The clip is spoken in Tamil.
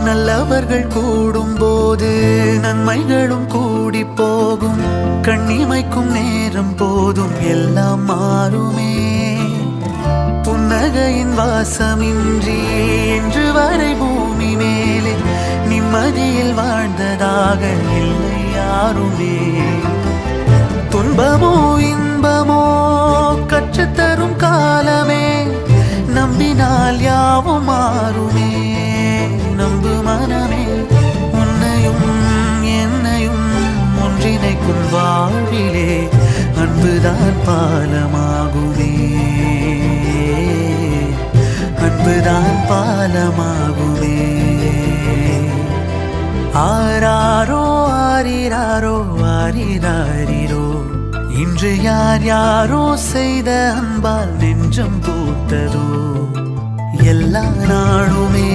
நல்லவர்கள் கூடும் போது நன்மைகளும் கூடி போகும். கண்ணிமைக்கும் நேரம் போதும் எல்லாம் மாறுமே. புன்னகையின் வாசமின்றி இன்று வரை பூமி மேலே நிம்மதியில் வாழ்ந்ததாக இல்லை யாருமே. துன்பமோ இன்பமோ கற்றுத்தரும் காலமே, நம்பினால் யாவும் மாறுமே. நம்பு மனமே, உன்னையும் என்னையும் ஒன்றிணைக்கும் வாழ்விலே அன்புதான் பாலமாகுமே. அன்புதான் பாலமாகுமே. ஆராரோ ஆரிராரோ ஆரிராரிரோ, இன்று யார் யாரோ செய்த அன்பால் நெஞ்சம் பூத்ததோ. எல்லா நாளுமே